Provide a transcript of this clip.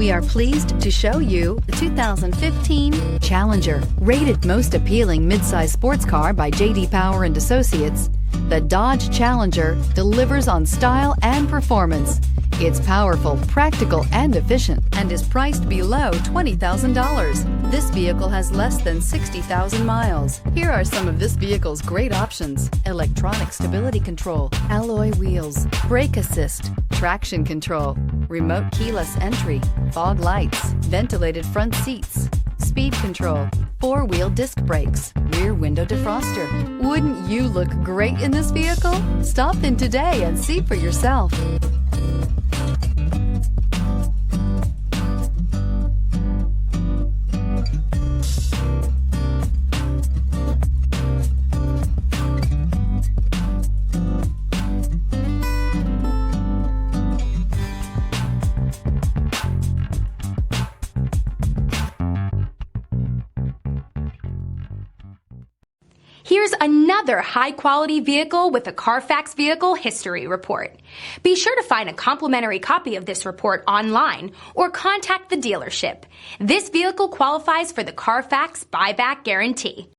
We are pleased to show you the 2015 Challenger. Rated most appealing midsize sports car by J.D. Power and Associates, the Dodge Challenger delivers on style and performance. It's powerful, practical, and efficient, and is priced below $20,000. This vehicle has less than 60,000 miles. Here are some of this vehicle's great options: electronic stability control, alloy wheels, brake assist, traction control, remote keyless entry, fog lights, ventilated front seats, speed control, four-wheel disc brakes, rear window defroster. Wouldn't you look great in this vehicle? Stop in today and see for yourself. Here's another high-quality vehicle with a Carfax Vehicle History Report. Be sure to find a complimentary copy of this report online or contact the dealership. This vehicle qualifies for the Carfax Buyback Guarantee.